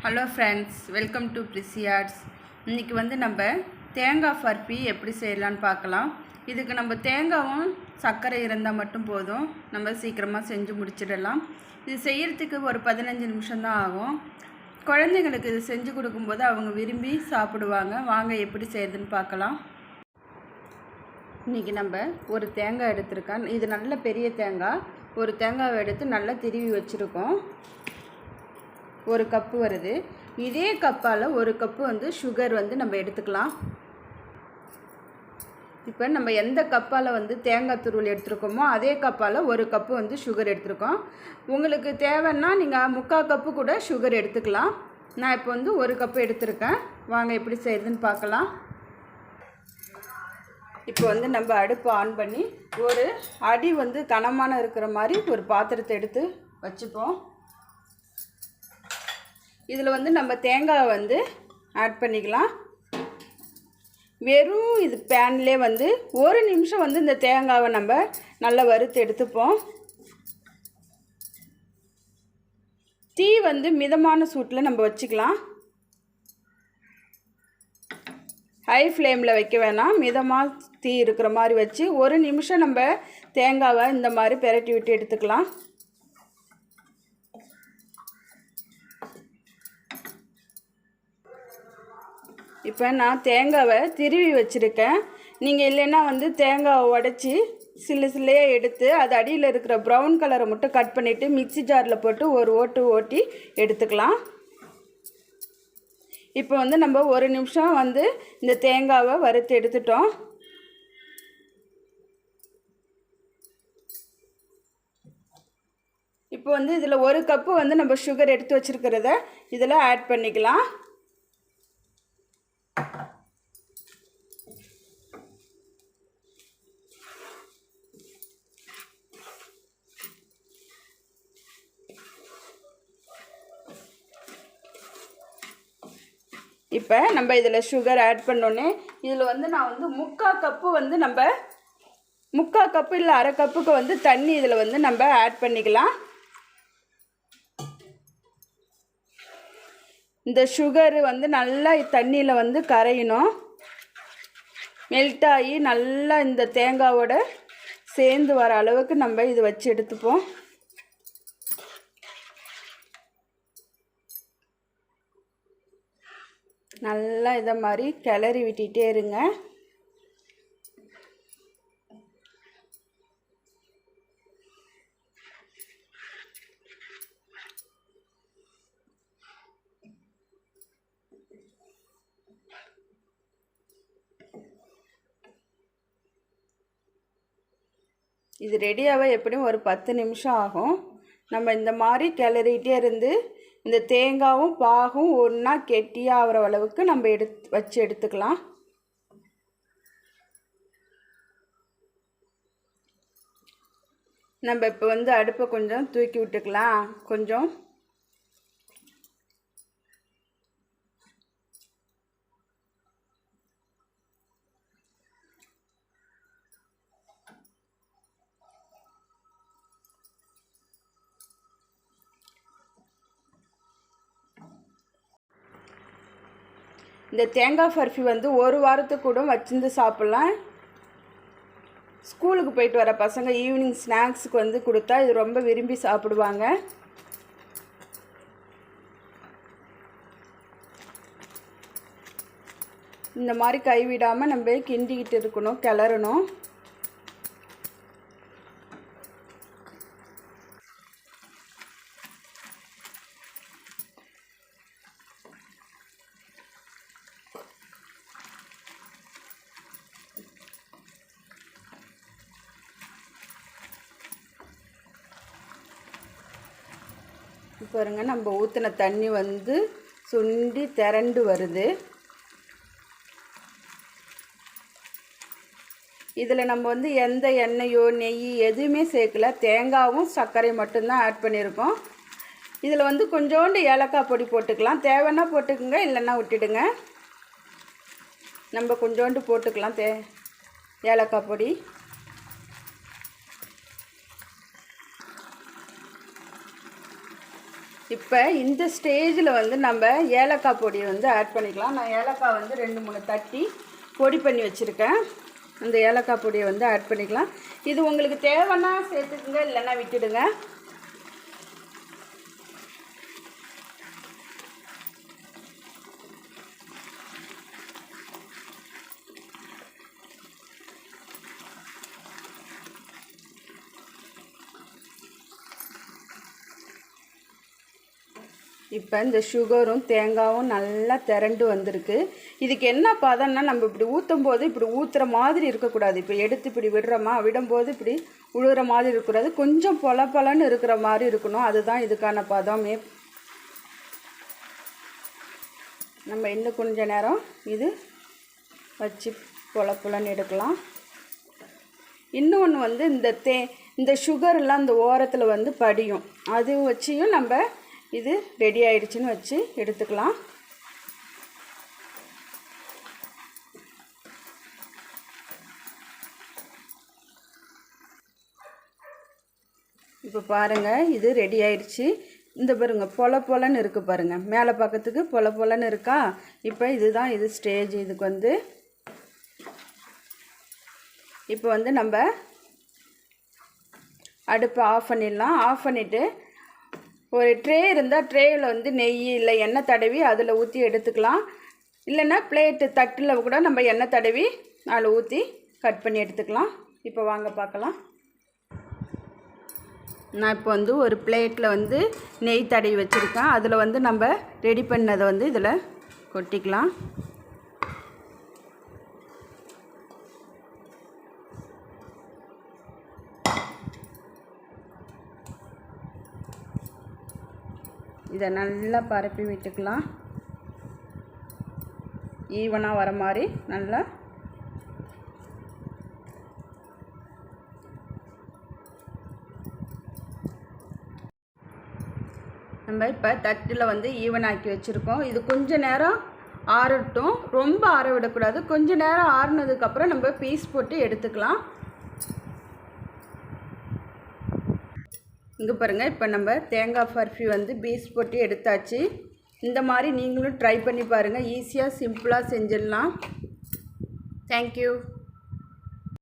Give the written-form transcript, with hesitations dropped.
Hello friends, welcome to பிரிசி arts. இன்றைக்கி நம்ம தேங்காய் பர்ஃபி எப்படி செய்யலான்னு பார்க்கலாம். இதுக்கு நம்ம தேங்காயும் சர்க்கரை இருந்தால் மட்டும் போதும், நம்ம சீக்கிரமாக செஞ்சு முடிச்சிடலாம். இது செய்கிறதுக்கு ஒரு 15 நிமிஷம்தான் ஆகும். குழந்தைங்களுக்கு இது செஞ்சு கொடுக்கும்போது அவங்க விரும்பி சாப்பிடுவாங்க. வாங்க எப்படி செய்யுதுன்னு பார்க்கலாம். இன்றைக்கி நம்ம ஒரு தேங்காய் எடுத்துருக்கோம். இது நல்ல பெரிய தேங்காய். ஒரு தேங்காவை எடுத்து நல்லா திருவி வச்சுருக்கோம். ஒரு கப்பு வருது. இதே கப்பால் ஒரு கப்பு சுகர் நம்ம எடுத்துக்கலாம். இப்போ நம்ம எந்த கப்பால் தேங்காய் துருவல் எடுத்துருக்கோமோ அதே கப்பால் ஒரு கப்பு சுகர் எடுத்துருக்கோம். உங்களுக்கு தேவைன்னா நீங்கள் 3/4 கப்பு கூட சுகர் எடுத்துக்கலாம். நான் இப்போ ஒரு கப்பு எடுத்துருக்கேன். வாங்க எப்படி செய்யுதுன்னு பார்க்கலாம். இப்போ நம்ம அடுப்பு ஆன் பண்ணி ஒரு அடி கனமான இருக்கிற மாதிரி ஒரு பாத்திரத்தை எடுத்து வச்சுப்போம். இதில் நம்ம தேங்காய் ஆட் பண்ணிக்கலாம். வெறும் இது பேன்லேயே ஒரு நிமிஷம் இந்த தேங்காவை நம்ம நல்லா வறுத்து எடுத்துப்போம். தீ மிதமான சூட்டில் நம்ம வச்சுக்கலாம். ஹை ஃப்ளேமில் வைக்க வேணாம், மிதமாக தீ இருக்கிற மாதிரி வச்சு ஒரு நிமிஷம் நம்ம தேங்காவை இந்த மாதிரி பெரட்டி விட்டு எடுத்துக்கலாம். இப்போ நான் தேங்காவை திருவி வச்சுருக்கேன். நீங்கள் இல்லைன்னா தேங்காவை உடச்சி சில்லையாக எடுத்து அது அடியில் இருக்கிற ப்ரௌன் கலரை மட்டும் கட் பண்ணிவிட்டு மிக்ஸி ஜாரில் போட்டு ஒரு ஓட்டி எடுத்துக்கலாம். இப்போ நம்ம ஒரு நிமிஷம் இந்த தேங்காவை வறுத்து எடுத்துட்டோம். இப்போ இதில் ஒரு கப்பு நம்ம சுகர் எடுத்து வச்சுருக்கிறத இதில் ஆட் பண்ணிக்கலாம். இப்போ நம்ம இதில் சுகர் ஆட் பண்ணோன்னே இதில் நான் 3/4 கப்பு நம்ம 3/4 கப்பு இல்லை அரை கப்புக்கு தண்ணி இதில் நம்ம ஆட் பண்ணிக்கலாம். இந்த சுகர் நல்லா தண்ணியில் கரையணும். மெல்ட் ஆகி நல்லா இந்த தேங்காவோட சேர்ந்து வர அளவுக்கு நம்ம இது வச்சு எடுத்துப்போம். நல்லா இதை மாதிரி கிளறி விட்டுட்டே இருங்க. இது ரெடியாகவே எப்படியும் ஒரு 10 நிமிஷம் ஆகும். நம்ம இந்த மாதிரி கிளறிட்டே இருந்து இந்த தேங்காயும் பாகும் ஒன்றா கெட்டியாக ஆகிற அளவுக்கு நம்ம வச்சு எடுத்துக்கலாம். நம்ம இப்போ அடுப்பை கொஞ்சம் தூக்கி விட்டுக்கலாம். கொஞ்சம் இந்த தேங்காய் பர்ஃபி ஒரு வாரத்துக்கு கூட வச்சிருந்து சாப்பிட்லாம். ஸ்கூலுக்கு போயிட்டு வர பசங்க ஈவினிங் ஸ்நாக்ஸுக்கு கொடுத்தா இது ரொம்ப விரும்பி சாப்பிடுவாங்க. இந்த மாதிரி கைவிடாமல் நம்ம கிண்டிக்கிட்டு இருக்கணும், கிளறணும். பாருங்க, நம்ம ஊற்றின தண்ணி சுண்டி திரண்டு வருது. இதில் நம்ம எந்த எண்ணெயோ நெய் எதுவுமே சேர்க்கல. தேங்காயும் சர்க்கரை மட்டும்தான் ஆட் பண்ணியிருக்கோம். இதில் கொஞ்சோண்டு ஏலக்காய் பொடி போட்டுக்கலாம். தேவைன்னா போட்டுக்குங்க, இல்லைன்னா விட்டுடுங்க. நம்ம கொஞ்சோண்டு போட்டுக்கலாம் ஏலக்காய் பொடி. இப்போ இந்த ஸ்டேஜில் வந்து நம்ம ஏலக்காய் பொடியை வந்து ஆட் பண்ணிக்கலாம். நான் ஏலக்காய் வந்து 2-3 தட்டி பொடி பண்ணி வச்சுருக்கேன். அந்த ஏலக்காய் பொடியை வந்து ஆட் பண்ணிக்கலாம். இது உங்களுக்கு தேவைன்னா சேர்த்துக்குங்க, இல்லைன்னா விட்டுடுங்க. இப்போ இந்த சுகரும் தேங்காயும் நல்லா திரண்டு வந்திருக்கு. இதுக்கு என்ன பதம்னா, நம்ம இப்படி ஊற்றும் போது இப்படி ஊற்றுற மாதிரி இருக்கக்கூடாது. இப்போ எடுத்து இப்படி விடும்போது இப்படி உழுகிற மாதிரி இருக்கக்கூடாது. கொஞ்சம் பொலன்னு இருக்கிற மாதிரி இருக்கணும். அதுதான் இதுக்கான பதமே. நம்ம இன்னும் கொஞ்ச நேரம் இது வச்சு பொலன்னு எடுக்கலாம். இன்னொன்று வந்து இந்த சுகர்லாம் இந்த ஓரத்தில் வந்து படியும். அது வச்சியும் நம்ம இது ரெடி ஆயிடுச்சுன்னு வச்சு எடுத்துக்கலாம். இப்போ பாருங்கள், இது ரெடி ஆயிடுச்சு. இந்த பாருங்க பொலன்னு இருக்குது பாருங்கள், மேலே பக்கத்துக்கு பொலன்னு இருக்கா. இப்போ இதுதான் இது ஸ்டேஜ். இதுக்கு வந்து இப்போ வந்து நம்ம அடுப்பை ஆஃப் பண்ணிடலாம். ஆஃப் பண்ணிவிட்டு ஒரு ட்ரே இருந்தால் ட்ரேயில் வந்து நெய் இல்லை எண்ணெய் தடவி அதில் ஊற்றி எடுத்துக்கலாம். இல்லைன்னா பிளேட்டு தட்டில் கூட நம்ம எண்ணெய் தடவி அதில் ஊற்றி கட் பண்ணி எடுத்துக்கலாம். இப்போ வாங்க பார்க்கலாம். நான் இப்போ வந்து ஒரு பிளேட்டில் வந்து நெய் தடவி வச்சுருக்கேன். அதில் வந்து நம்ம ரெடி பண்ணதை வந்து இதில் கொட்டிக்கலாம். இதை நல்லா பரப்பி விட்டுக்கலாம். ஈவனாக வர மாதிரி நல்லா நம்ம இப்போ தட்டில் வந்து ஈவனாக்கி வச்சுருக்கோம். இது கொஞ்சம் நேரம் ஆறட்டும். ரொம்ப ஆற விடக்கூடாது. கொஞ்சம் நேரம் ஆறுனதுக்கப்புறம் நம்ம பீஸ் போட்டு எடுத்துக்கலாம். இங்கே பாருங்கள், இப்போ நம்ம தேங்காய் பர்ஃபி வந்து பீஸ் போட்டு எடுத்தாச்சு. இந்த மாதிரி நீங்களும் ட்ரை பண்ணி பாருங்கள். ஈஸியாக சிம்பிளாக செஞ்சிடலாம். தேங்க்யூ.